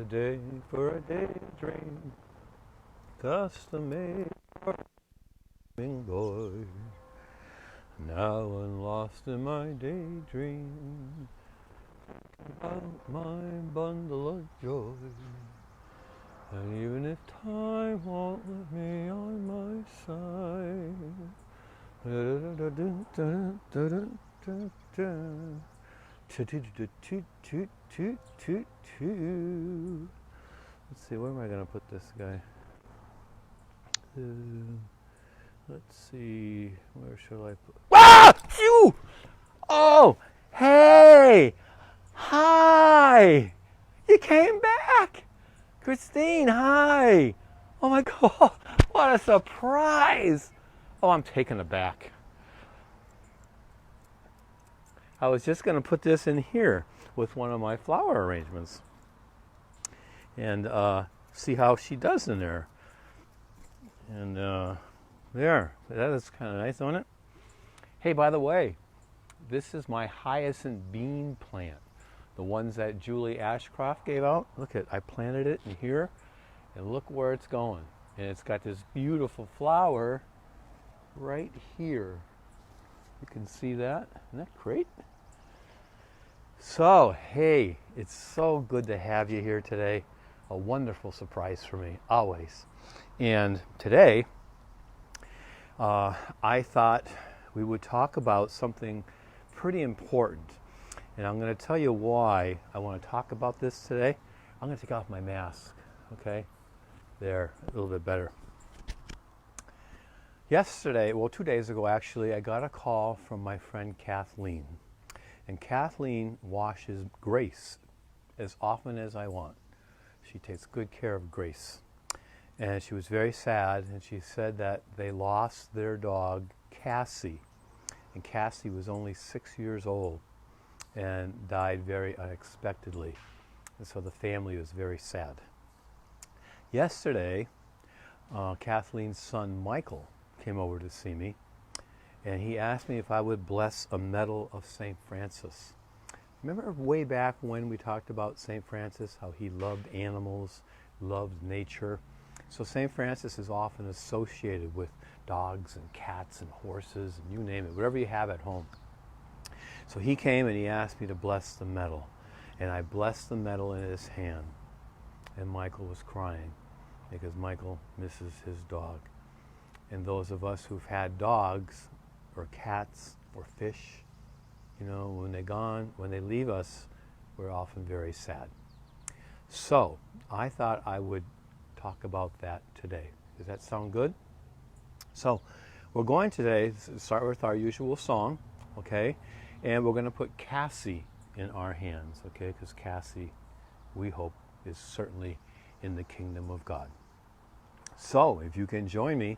day for a daydream, custom made for a dreaming boy. Now I'm lost in my daydream, about my bundle of joy. And even if time won't let me on my side, let's see, where am I going to put this guy? Let's see, where shall I put? Ah! Phew! Oh, hey! Hi! You came back! Christine, hi! Oh my God, what a surprise! Oh, I'm taken aback. I was just going to put this in here with one of my flower arrangements and see how she does in there. And there, that is kind of nice, isn't it? Hey, by the way, this is my hyacinth bean plant, the ones that Julie Ashcroft gave out. Look at, I planted it in here, and look where it's going. And it's got this beautiful flower right here. You can see that. Isn't that great? So, hey, it's so good to have you here today. A wonderful surprise for me, always. And today, I thought we would talk about something pretty important. And I'm going to tell you why I want to talk about this today. I'm going to take off my mask, okay? There, a little bit better. Yesterday, well, 2 days ago actually, I got a call from my friend Kathleen. And Kathleen washes Grace as often as I want. She takes good care of Grace. And she was very sad, and she said that they lost their dog, Cassie. And Cassie was only 6 years old and died very unexpectedly. And so the family was very sad. Yesterday, Kathleen's son, Michael, came over to see me, and he asked me if I would bless a medal of St. Francis. Remember way back when we talked about St. Francis, how he loved animals, loved nature? So St. Francis is often associated with dogs and cats and horses and you name it, whatever you have at home. So he came and he asked me to bless the medal. And I blessed the medal in his hand. And Michael was crying because Michael misses his dog. And those of us who've had dogs or cats or fish, you know, when they're gone, when they leave us, we're often very sad. So I thought I would talk about that today. Does that sound good? So we're going today to start with our usual song, okay? And we're going to put Cassie in our hands, okay? Because Cassie, we hope, is certainly in the kingdom of God. So if you can join me,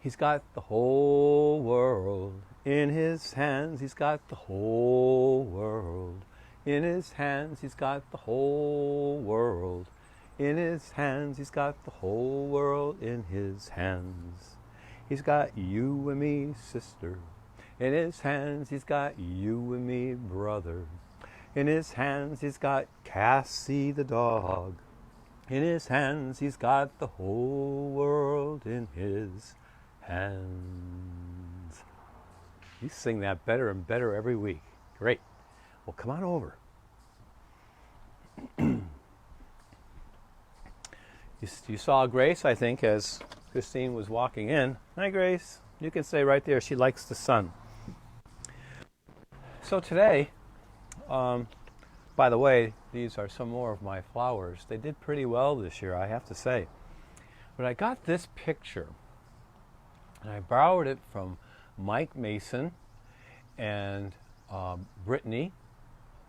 he's got the whole world in his hands. He's got the whole world in his hands. He's got the whole world in his hands. He's got the whole world in his hands. He's got you and me, sister. In his hands, he's got you and me, brother. In his hands, he's got Cassie the dog. In his hands, he's got the whole world in his hands. You sing that better and better every week. Great. Well, come on over. You saw Grace, I think, as Christine was walking in. Hi, Grace. You can stay right there. She likes the sun. So today, by the way, these are some more of my flowers. They did pretty well this year, I have to say. But I got this picture, and I borrowed it from Mike Mason and Brittany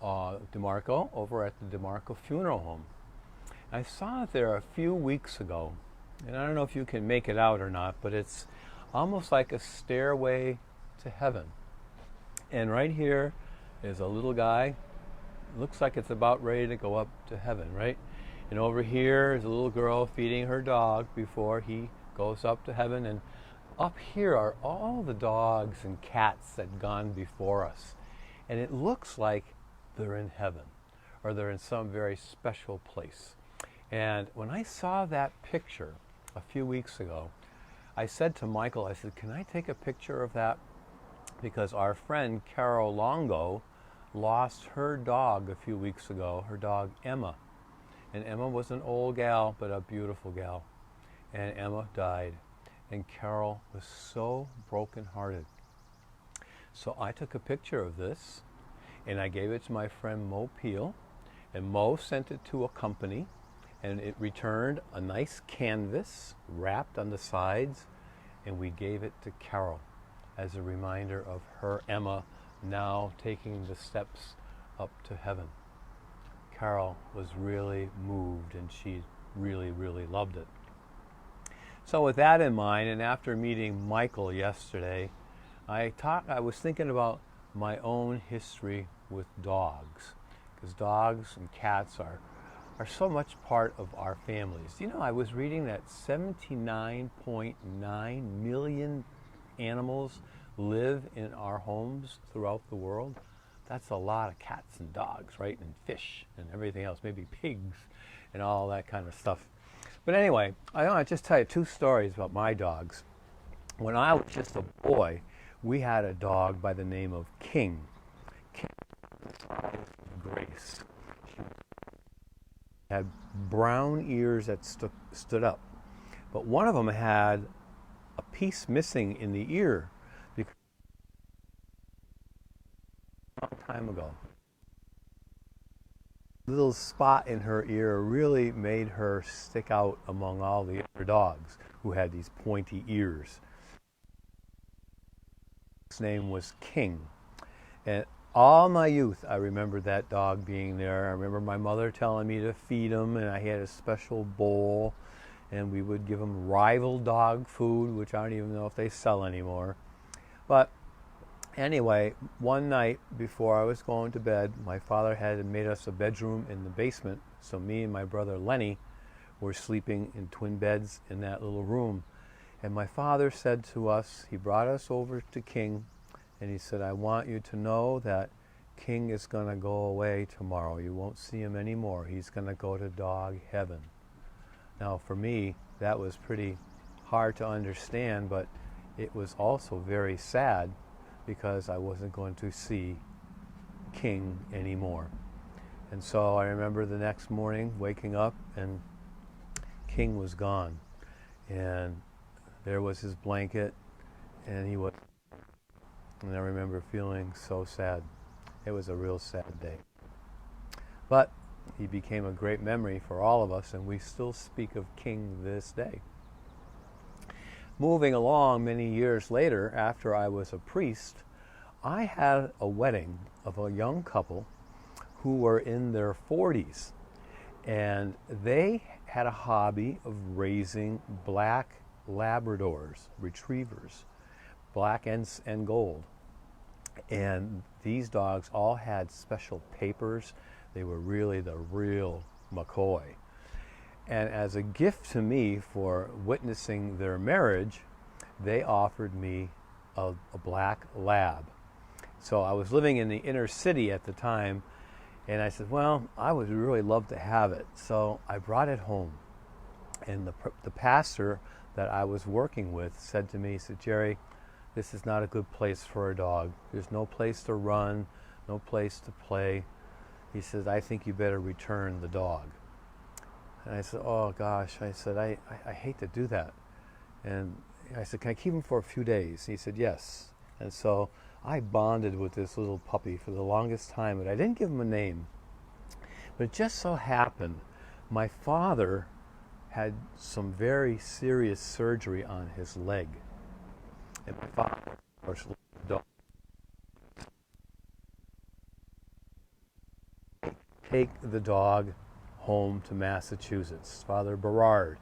DeMarco over at the DeMarco Funeral Home. I saw it there a few weeks ago, and I don't know if you can make it out or not, but it's almost like a stairway to heaven. And right here is a little guy. Looks like it's about ready to go up to heaven, right? And over here is a little girl feeding her dog before he goes up to heaven. And up here are all the dogs and cats that have gone before us. And it looks like they're in heaven. or they're in some very special place. And when I saw that picture a few weeks ago, I said to Michael, I said, can I take a picture of that? Because our friend Carol Longo lost her dog a few weeks ago, her dog Emma. And Emma was an old gal, but a beautiful gal. And Emma died. And Carol was so brokenhearted. So I took a picture of this, and I gave it to my friend Mo Peel. And Mo sent it to a company, and it returned a nice canvas wrapped on the sides, and we gave it to Carol as a reminder of her Emma now taking the steps up to heaven. Carol was really moved, and she really, really loved it. So with that in mind, and after meeting Michael yesterday, I was thinking about my own history with dogs, because dogs and cats are so much part of our families. You know, I was reading that 79.9 million animals live in our homes throughout the world. That's a lot of cats and dogs, right? And fish and everything else, maybe pigs and all that kind of stuff. But anyway, I want to just tell you two stories about my dogs. When I was just a boy, we had a dog by the name of King. King was the size of Grace. She had brown ears that stood up. But one of them had a piece missing in the ear because a long time ago. Little spot in her ear really made her stick out among all the other dogs who had these pointy ears. His name was King. And all my youth, I remember that dog being there. I remember my mother telling me to feed him, and I had a special bowl, and we would give him rival dog food, which I don't even know if they sell anymore. But anyway, one night before I was going to bed, my father had made us a bedroom in the basement, so me and my brother Lenny were sleeping in twin beds in that little room. And my father said to us, he brought us over to King, and he said, I want you to know that King is going to go away tomorrow. You won't see him anymore. He's going to go to dog heaven. Now, for me, that was pretty hard to understand, but it was also very sad because I wasn't going to see King anymore. And so I remember the next morning waking up and King was gone. And there was his blanket, and he was. And I remember feeling so sad. It was a real sad day. But he became a great memory for all of us, and we still speak of King this day. Moving along many years later, after I was a priest, I had a wedding of a young couple who were in their 40s, and they had a hobby of raising black Labradors, retrievers, black and gold. And these dogs all had special papers. They were really the real McCoy. And as a gift to me for witnessing their marriage, they offered me a black lab. So I was living in the inner city at the time, and I said, well, I would really love to have it. So I brought it home. And the pastor that I was working with said to me, he said, Jerry, this is not a good place for a dog. There's no place to run, no place to play. He says, I think you better return the dog. And I said, oh gosh, I said, I hate to do that. And I said, can I keep him for a few days? He said, yes. And so I bonded with this little puppy for the longest time, but I didn't give him a name. But it just so happened, my father had some very serious surgery on his leg. And my father, of course, loved the dog. Take the dog home to Massachusetts, Father Berard.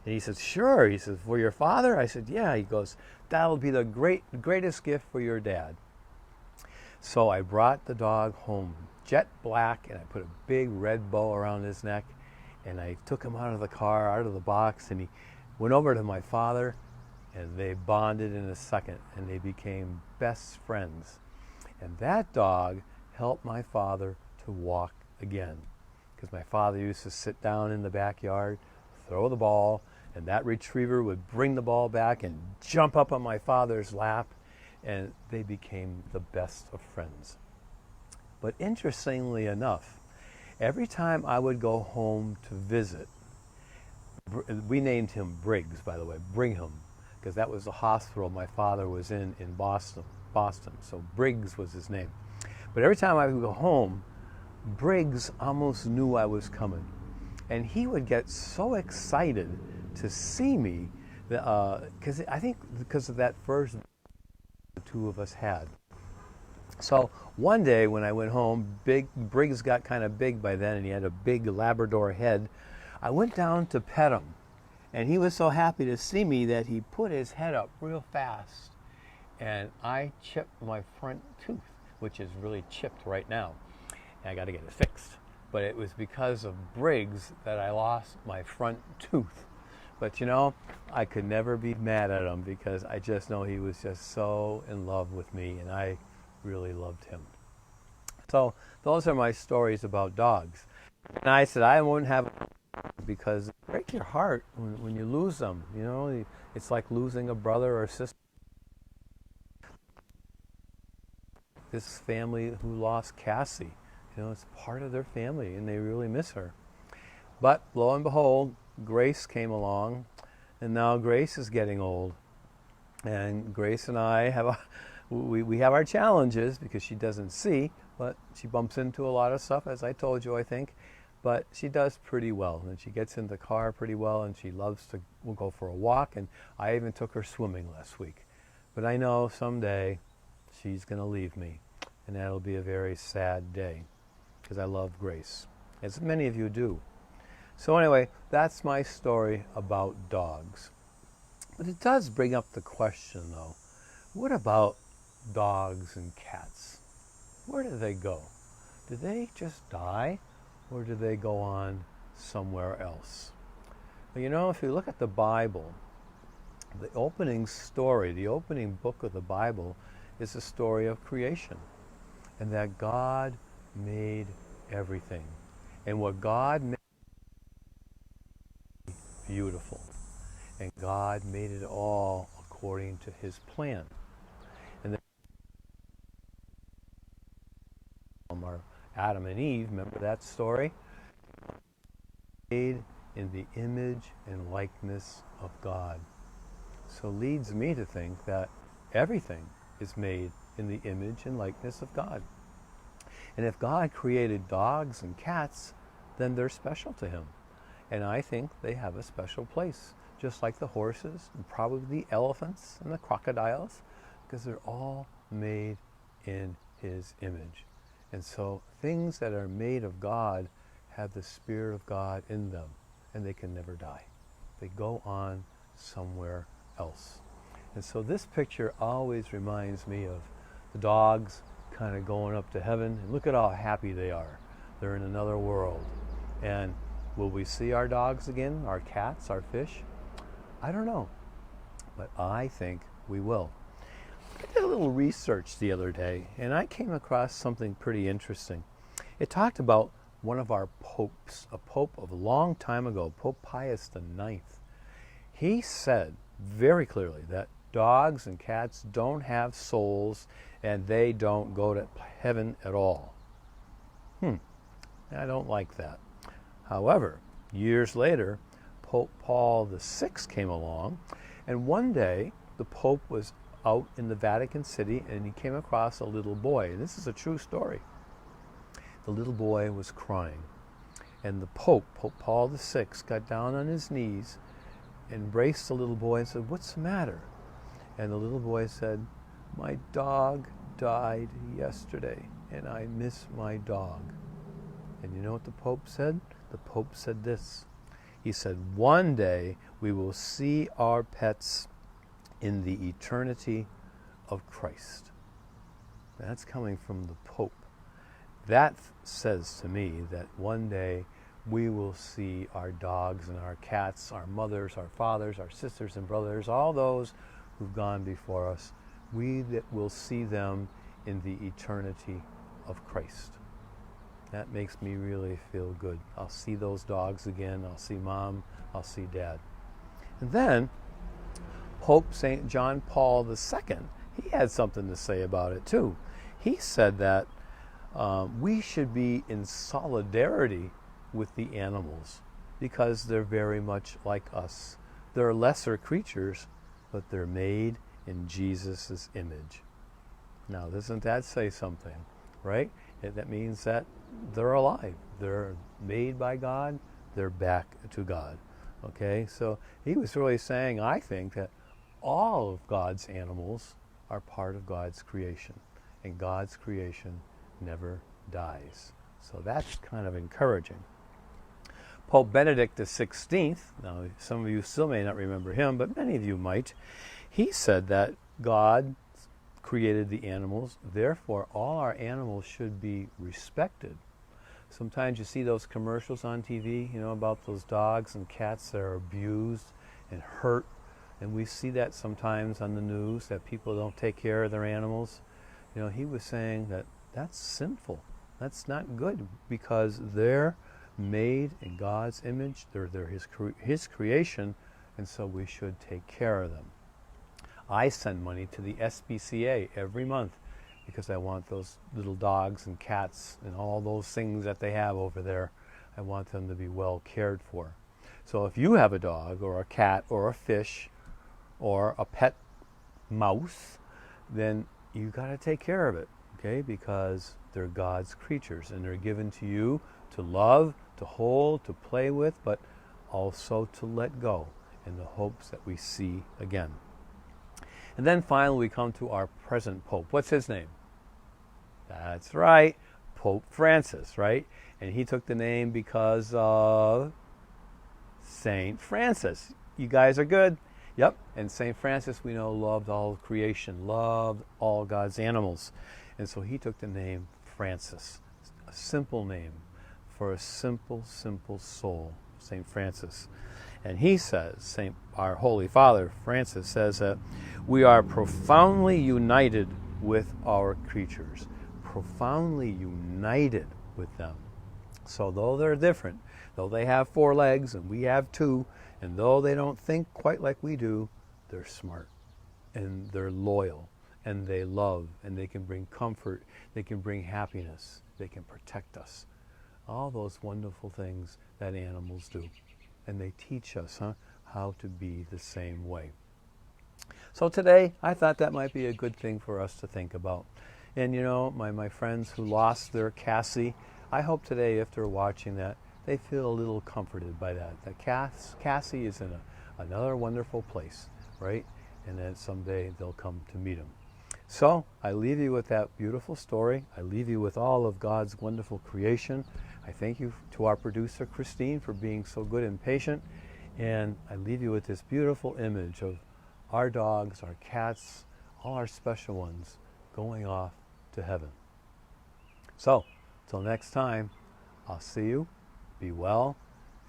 And he says, sure. He says, for your father? I said, yeah. He goes, that'll be the greatest gift for your dad. So I brought the dog home, jet black, and I put a big red bow around his neck, and I took him out of the car, out of the box, and he went over to my father, and they bonded in a second, and they became best friends. And that dog helped my father to walk again. Because my father used to sit down in the backyard, throw the ball, and that retriever would bring the ball back and jump up on my father's lap, and they became the best of friends. But interestingly enough, every time I would go home to visit, we named him Briggs, by the way, Brigham, because that was the hospital my father was in Boston. So Briggs was his name. But every time I would go home, Briggs almost knew I was coming. And he would get so excited to see me, because I think because of that first the two of us had. So one day when I went home, Briggs got kind of big by then, and he had a big Labrador head. I went down to pet him, and he was so happy to see me that he put his head up real fast, and I chipped my front tooth, which is really chipped right now, and I got to get it fixed. But it was because of Briggs that I lost my front tooth. But you know, I could never be mad at him because I just know he was just so in love with me, and I really loved him. So those are my stories about dogs. And I said I wouldn't have, because it breaks your heart when you lose them. You know, it's like losing a brother or sister. This family who lost Cassie, you know, it's part of their family, and they really miss her. But lo and behold, Grace came along, and now Grace is getting old. And Grace and I have we have our challenges because she doesn't see, but she bumps into a lot of stuff, as I told you, I think. But she does pretty well, and she gets in the car pretty well, and she loves to we'll go for a walk, and I even took her swimming last week. But I know someday she's going to leave me, and that'll be a very sad day, because I love Grace, as many of you do. So anyway, that's my story about dogs. But it does bring up the question, though, what about dogs and cats? Where do they go? Do they just die, or do they go on somewhere else? Well, you know, if you look at the Bible, the opening story, the opening book of the Bible is the story of creation, and that God made everything. And what God made beautiful. And God made it all according to his plan. And then our Adam and Eve, remember that story? Made in the image and likeness of God. So leads me to think that everything is made in the image and likeness of God. And if God created dogs and cats, then they're special to him. And I think they have a special place, just like the horses and probably the elephants and the crocodiles, because they're all made in his image. And so things that are made of God have the Spirit of God in them, and they can never die. They go on somewhere else. And so this picture always reminds me of the dogs kind of going up to heaven, and look at how happy they are. They're in another world. And will we see our dogs again, our cats, our fish? I don't know, but I think we will. I did a little research the other day, and I came across something pretty interesting. It talked about one of our popes, a pope of a long time ago, Pope Pius IX. He said very clearly that dogs and cats don't have souls, and they don't go to heaven at all. I don't like that. However, years later, Pope Paul VI came along, and one day the Pope was out in the Vatican City, and he came across a little boy. And this is a true story. The little boy was crying, and the Pope Paul VI, got down on his knees, embraced the little boy and said, "What's the matter?" And the little boy said, "My dog died yesterday, and I miss my dog." And you know what the Pope said? The Pope said this. He said, "One day we will see our pets in the eternity of Christ." That's coming from the Pope. That says to me that one day we will see our dogs and our cats, our mothers, our fathers, our sisters and brothers, all those who've gone before us. We that will see them in the eternity of Christ. That makes me really feel good. I'll see those dogs again. I'll see Mom. I'll see Dad. And then Pope St. John Paul II, he had something to say about it too. He said that we should be in solidarity with the animals because they're very much like us. They're lesser creatures, but they're made in Jesus' image. Now, doesn't that say something, right? That means that they're alive. They're made by God. They're back to God. Okay, so he was really saying, I think, that all of God's animals are part of God's creation, and God's creation never dies. So that's kind of encouraging. Pope Benedict XVI, now some of you still may not remember him, but many of you might, he said that God created the animals, therefore all our animals should be respected. Sometimes you see those commercials on TV, about those dogs and cats that are abused and hurt, and we see that sometimes on the news, that people don't take care of their animals. He was saying that that's sinful. That's not good, because they're made in God's image. They're His creation, and so we should take care of them. I send money to the SPCA every month because I want those little dogs and cats and all those things that they have over there. I want them to be well cared for. So if you have a dog or a cat or a fish or a pet mouse, then you got to take care of it, okay? Because they're God's creatures, and they're given to you to love, to hold, to play with, but also to let go in the hopes that we see again. And then finally we come to our present Pope. What's his name? That's right, Pope Francis, right? And he took the name because of St. Francis. You guys are good? Yep. And St. Francis, we know, loved all creation, loved all God's animals. And so he took the name Francis, a simple name for a simple, simple soul, St. Francis. And he says, our Holy Father, Francis, says that we are profoundly united with our creatures, profoundly united with them. So though they're different, though they have 4 legs and we have 2, and though they don't think quite like we do, they're smart and they're loyal and they love and they can bring comfort, they can bring happiness, they can protect us. All those wonderful things that animals do. And they teach us how to be the same way. So today, I thought that might be a good thing for us to think about. And my friends who lost their Cassie, I hope today, if they're watching that, they feel a little comforted by that. That Cassie is in another wonderful place, right? And then someday they'll come to meet him. So I leave you with that beautiful story. I leave you with all of God's wonderful creation. I thank you to our producer, Christine, for being so good and patient. And I leave you with this beautiful image of our dogs, our cats, all our special ones going off to heaven. So, till next time, I'll see you. Be well,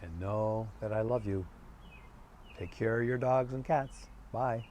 and know that I love you. Take care of your dogs and cats. Bye.